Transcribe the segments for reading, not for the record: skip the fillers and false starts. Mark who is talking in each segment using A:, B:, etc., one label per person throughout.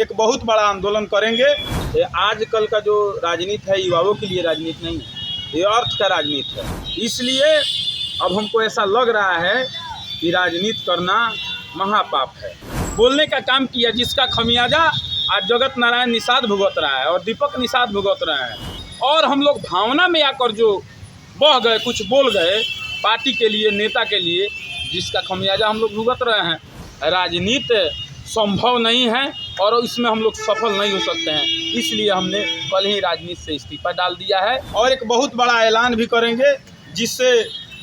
A: एक बहुत बड़ा आंदोलन करेंगे। आजकल का जो राजनीति है युवाओं के लिए राजनीति नहीं है, ये अर्थ का राजनीति है। इसलिए अब हमको ऐसा लग रहा है कि राजनीति करना महापाप है। बोलने का काम किया जिसका खमियाजा आज जगत नारायण निषाद भुगत रहा है और दीपक निषाद भुगत रहे हैं। और हम लोग भावना में आकर जो बह गए, कुछ बोल गए पार्टी के लिए, नेता के लिए, जिसका खमियाजा हम लोग भुगत रहे हैं। राजनीति संभव नहीं है और इसमें हम लोग सफल नहीं हो सकते हैं। इसलिए हमने कल ही राजनीति से इस्तीफा डाल दिया है और एक बहुत बड़ा ऐलान भी करेंगे जिससे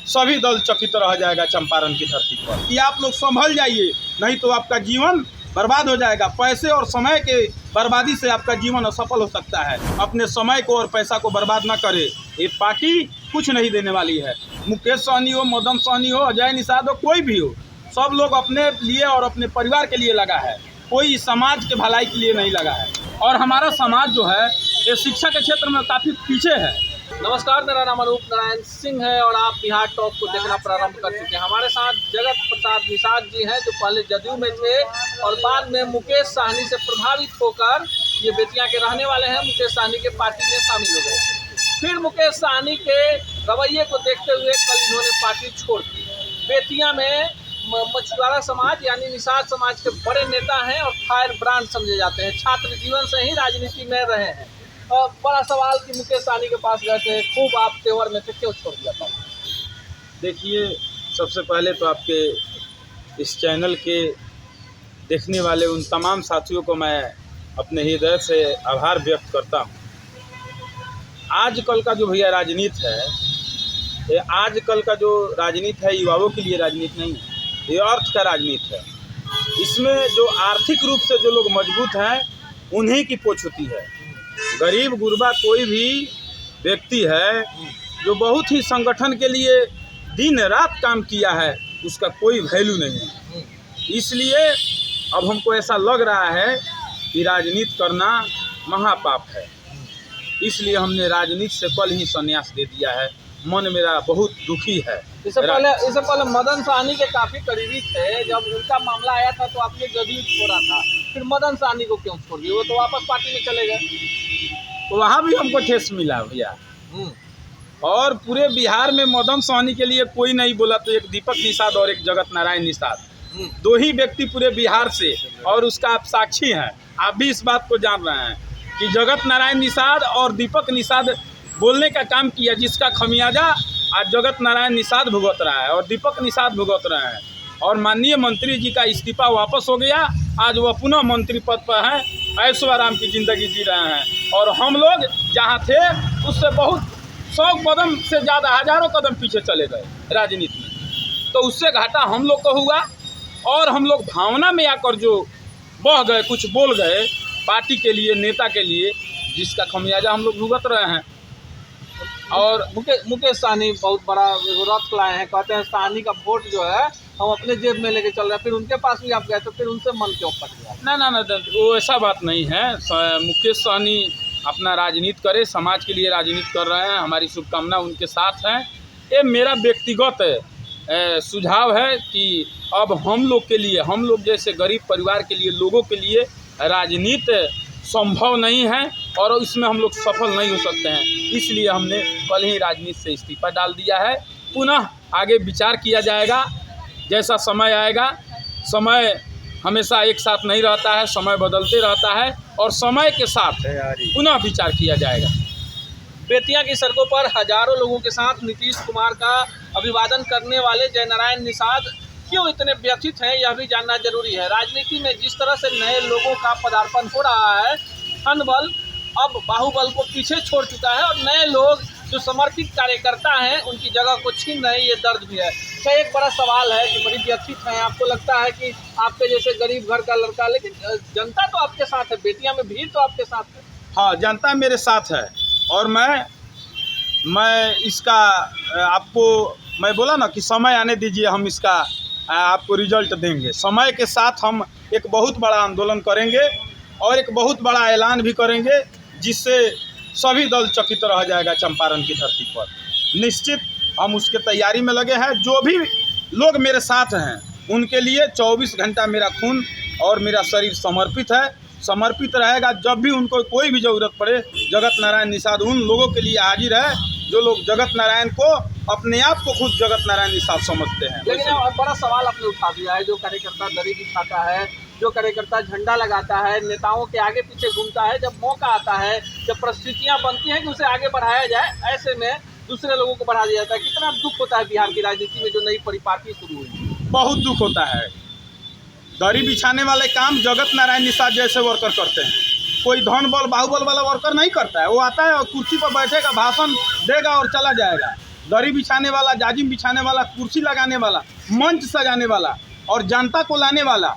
A: सभी दल चकित रह जाएगा चंपारण की धरती पर कि आप लोग संभल जाइए, नहीं तो आपका जीवन बर्बाद हो जाएगा। पैसे और समय के बर्बादी से आपका जीवन असफल हो सकता है। अपने समय को और पैसा को बर्बाद ना करे। ये पार्टी कुछ नहीं देने वाली है। मुकेश सहनी हो, मदन सहनी हो, अजय निषाद हो, कोई भी हो, सब लोग अपने लिए और अपने परिवार के लिए लगा है, कोई समाज के भलाई के लिए नहीं लगा है। और हमारा समाज जो है ये शिक्षा के क्षेत्र में काफ़ी पीछे है।
B: नमस्कार, मेरा नाम अनूप नारायण सिंह है और आप बिहार टॉप को देखना प्रारंभ कर चुके हैं। हमारे साथ जगत प्रसाद निषाद जी हैं जो पहले जदयू में थे और बाद में मुकेश सहनी से प्रभावित होकर, ये बेतिया के रहने वाले हैं, मुकेश सहनी के पार्टी में शामिल हो गए थे। फिर मुकेश सहनी के रवैये को देखते हुए कल इन्होंने पार्टी छोड़ दी। बेतिया में मछुआरा समाज यानी निषाद समाज के बड़े नेता हैं और फायर ब्रांड समझे जाते हैं। छात्र जीवन से ही राजनीति में रहे हैं। और बड़ा सवाल कि मुकेश सहनी के पास गए थे, खूब आप तेवर में थे, क्यों छोड़ दिया था?
A: देखिए, सबसे पहले तो आपके इस चैनल के देखने वाले उन तमाम साथियों को मैं अपने हृदय से आभार व्यक्त करता हूँ। आजकल का जो भैया राजनीति है, ये आजकल का जो राजनीति है युवाओं के लिए राजनीति नहीं है, ये अर्थ का राजनीति है। इसमें जो आर्थिक रूप से जो लोग मजबूत हैं उन्हीं की पोछ होती है। गरीब गुरबा कोई भी व्यक्ति है जो बहुत ही संगठन के लिए दिन रात काम किया है, उसका कोई वैल्यू नहीं है। इसलिए अब हमको ऐसा लग रहा है कि राजनीति करना महापाप है। इसलिए हमने राजनीति से कल ही संन्यास दे दिया है। मन मेरा बहुत दुखी है।
B: इससे पहले मदन सहनी के काफी करीबी थे। जब उनका मामला आया था तो आपने जदयू छोड़ा था, फिर मदन सहनी को क्यों छोड़ दिया? वो तो वापस पार्टी में चले गए।
A: तो वहाँ भी हमको ठेस मिला भैया। और पूरे बिहार में मदन सहनी के लिए कोई नहीं बोला तो एक दीपक निषाद और एक जगत नारायण निषाद, दो ही व्यक्ति पूरे बिहार से, और उसका आप साक्षी हैं। आप भी इस बात को जान रहे हैं कि जगत नारायण निषाद और दीपक निषाद बोलने का काम किया जिसका खमियाजा आज जगत नारायण निषाद भुगत रहा है और दीपक निषाद भुगत रहे हैं। और माननीय मंत्री जी का इस्तीफा वापस हो गया। आज वह पुनः मंत्री पद पर हैं, ऐशो आराम की ज़िंदगी जी रहे हैं। और हम लोग जहाँ थे उससे बहुत 100 कदम से ज़्यादा, हज़ारों कदम पीछे चले गए राजनीति में। तो उससे घाटा हम लोग को हुआ और हम लोग भावना में आकर जो बह गए, कुछ बोल गए पार्टी के लिए, नेता के लिए, जिसका खमियाजा हम लोग भुगत रहे हैं।
B: और मुकेश सहनी बहुत बड़ा रथ लाए हैं, कहते हैं सहनी का वोट जो है हम अपने जेब में लेके चल रहे हैं। फिर उनके पास भी आप गए तो फिर उनसे मन क्यों पट गया?
A: ना, वो ऐसा बात नहीं है। मुकेश सहनी अपना राजनीति करे, समाज के लिए राजनीति कर रहे हैं। हमारी शुभकामना उनके साथ हैं। ये मेरा व्यक्तिगत सुझाव है कि अब हम लोग के लिए, हम लोग जैसे गरीब परिवार के लिए, लोगों के लिए राजनीति संभव नहीं है और इसमें हम लोग सफल नहीं हो सकते हैं। इसलिए हमने कल ही राजनीति से इस्तीफा डाल दिया है। पुनः आगे विचार किया जाएगा जैसा समय आएगा। समय हमेशा एक साथ नहीं रहता है, समय बदलते रहता है और समय के साथ पुनः विचार किया जाएगा।
B: बेतिया की सड़कों पर हजारों लोगों के साथ नीतीश कुमार का अभिवादन करने वाले जय नारायण निषाद क्यों इतने व्यथित हैं, यह भी जानना जरूरी है। राजनीति में जिस तरह से नए लोगों का पदार्पण हो रहा है, धनबल अब बाहुबल को पीछे छोड़ चुका है और नए लोग जो समर्पित कार्यकर्ता हैं उनकी जगह को छीन रहे हैं, ये दर्द भी है। तो एक बड़ा सवाल है कि बड़ी व्यथित हैं। आपको लगता है कि आपके जैसे गरीब घर का लड़का, लेकिन जनता तो आपके साथ है, बेतिया में भीड़ तो आपके साथ है।
A: हाँ, जनता मेरे साथ है और मैं इसका आपको मैं बोला ना कि समय आने दीजिए, हम इसका आपको रिजल्ट देंगे। समय के साथ हम एक बहुत बड़ा आंदोलन करेंगे और एक बहुत बड़ा ऐलान भी करेंगे जिससे सभी दल चकित रह जाएगा चंपारण की धरती पर। निश्चित हम उसके तैयारी में लगे हैं। जो भी लोग मेरे साथ हैं उनके लिए 24 घंटा मेरा खून और मेरा शरीर समर्पित है। समर्पित रहेगा। जब भी उनको कोई भी ज़रूरत पड़े, जगत नारायण निषाद उन लोगों के लिए हाजिर है जो लोग जगत नारायण को अपने आप को खुद जगत नारायण निषाद समझते हैं।
B: लेकिन अब बड़ा सवाल आपने उठा दिया है, जो कार्यकर्ता दरी बिछाता है, जो कार्यकर्ता झंडा लगाता है, नेताओं के आगे पीछे घूमता है, जब मौका आता है, जब परिस्थितियां बनती हैं कि उसे आगे बढ़ाया जाए, ऐसे में दूसरे लोगों को बढ़ा दिया जाता है। कितना दुख होता है बिहार की राजनीति में जो नई परिपाटी शुरू हुई।
A: बहुत दुख होता है। दरी बिछाने वाले काम जगत नारायण निषाद जैसे वर्कर करते हैं। कोई धन बल बाहुबल वाला वर्कर नहीं करता है। वो आता है और कुर्सी पर बैठेगा, भाषण देगा और चला जाएगा। दरी बिछाने वाला, जाजिम बिछाने वाला, कुर्सी लगाने वाला, मंच सजाने वाला और जनता को लाने वाला,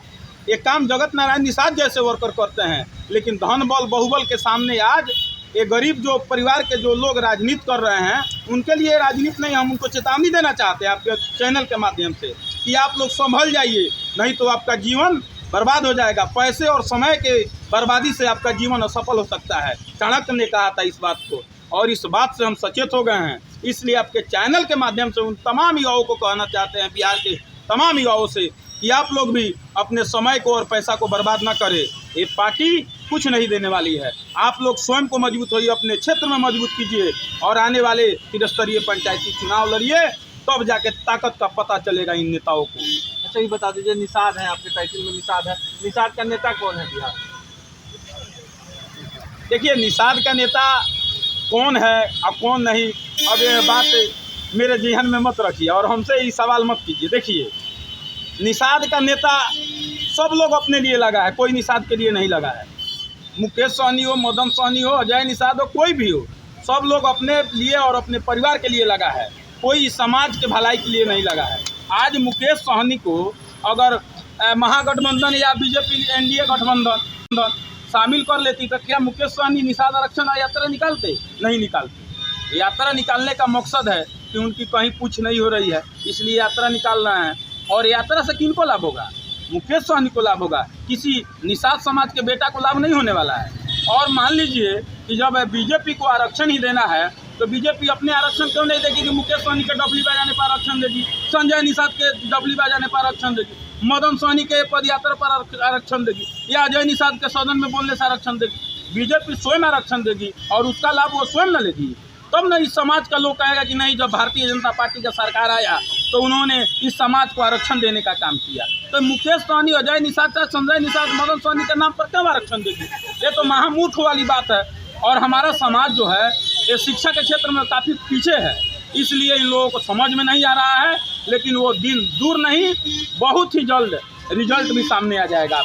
A: ये काम जगत नारायण निषाद जैसे वर्कर करते हैं। लेकिन धन बल बाहुबल के सामने आज ये गरीब जो परिवार के जो लोग राजनीति कर रहे हैं, उनके लिए राजनीति नहीं। हम उनको चेतावनी देना चाहते हैं आपके चैनल के माध्यम से कि आप लोग संभल जाइए, नहीं तो आपका जीवन बर्बाद हो जाएगा। पैसे और समय के बर्बादी से आपका जीवन असफल हो सकता है। चाणक्य ने कहा था इस बात को, और इस बात से हम सचेत हो गए हैं। इसलिए आपके चैनल के माध्यम से उन तमाम युवाओं को कहना चाहते हैं, बिहार के तमाम युवाओं से, कि आप लोग भी अपने समय को और पैसा को बर्बाद ना करें। ये पार्टी कुछ नहीं देने वाली है। आप लोग स्वयं को मजबूत होइए, अपने क्षेत्र में मजबूत कीजिए और आने वाले त्रिस्तरीय पंचायती चुनाव लड़िए, तब जाके ताकत का पता चलेगा इन नेताओं को।
B: अच्छा, ये बता दीजिए, निषाद है, आपके टाइटल में निषाद है, निषाद का नेता कौन है बिहार?
A: देखिए, निषाद का नेता कौन है और कौन नहीं, अब ये बात मेरे जहन में मत रखिए और हमसे ये सवाल मत कीजिए। देखिए, निषाद का नेता सब लोग अपने लिए लगा है, कोई निषाद के लिए नहीं लगा है। मुकेश सहनी हो, मदन सहनी हो, अजय निषाद हो, कोई भी हो, सब लोग अपने लिए और अपने परिवार के लिए लगा है। कोई समाज के भलाई के लिए नहीं लगा है। आज मुकेश सहनी को अगर महागठबंधन या बीजेपी एनडीए गठबंधन शामिल कर लेती तो क्या मुकेश सहनी निषाद आरक्षण यात्रा निकालते? नहीं निकालते। यात्रा निकालने का मकसद है कि उनकी कहीं पूछ नहीं हो रही है, इसलिए यात्रा निकाल रहे हैं। और यात्रा से किनको लाभ होगा? मुकेश सहनी को लाभ होगा, किसी निषाद समाज के बेटा को लाभ नहीं होने वाला है। और मान लीजिए कि जब बीजेपी को आरक्षण ही देना है तो बीजेपी अपने आरक्षण क्यों नहीं देगी कि मुकेश सहनी के डबली बजाने पर आरक्षण देगी, संजय निषाद के डबली बजाने पर आरक्षण देगी, मदन सहनी के पदयात्रा पर आरक्षण देगी, या अजय निषाद के सदन में बोलने से आरक्षण देगी। बीजेपी स्वयं आरक्षण देगी और उसका लाभ वो स्वयं न लेगी। तब न इस समाज का लोग कहेगा कि नहीं, जब भारतीय जनता पार्टी का सरकार आया तो उन्होंने इस समाज को आरक्षण देने का काम किया। तो मुकेश सहनी, अजय निषाद, संजय निषाद, मदन सहनी के नाम पर क्यों आरक्षण देगी? ये तो महामूर्ख वाली बात है। और हमारा समाज जो है ये शिक्षा के क्षेत्र में काफ़ी पीछे है, इसलिए इन लोगों को समझ में नहीं आ रहा है। लेकिन वो दिन दूर नहीं, बहुत ही जल्द रिजल्ट भी सामने आ जाएगा।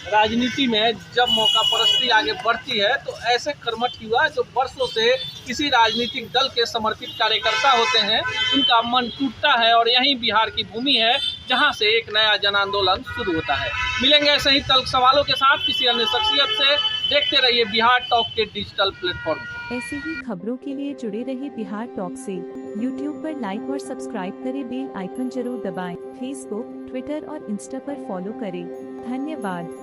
B: राजनीति में जब मौका परस्ती आगे बढ़ती है तो ऐसे कर्मठ युवा जो वर्षों से किसी राजनीतिक दल के समर्पित कार्यकर्ता होते हैं, उनका मन टूटता है। और यही बिहार की भूमि है जहां से एक नया जन आंदोलन शुरू होता है। मिलेंगे ऐसे ही तल्ख सवालों के साथ किसी अन्य शख्सियत से। देखते रहिए बिहार टॉक के डिजिटल प्लेटफॉर्म।
C: ऐसी ही खबरों के लिए जुड़े रहिए बिहार टॉक से। यूट्यूब पर लाइक और सब्सक्राइब करें, बेल आइकन जरूर दबाएं। फेसबुक, ट्विटर और इंस्टा पर फॉलो करें। धन्यवाद।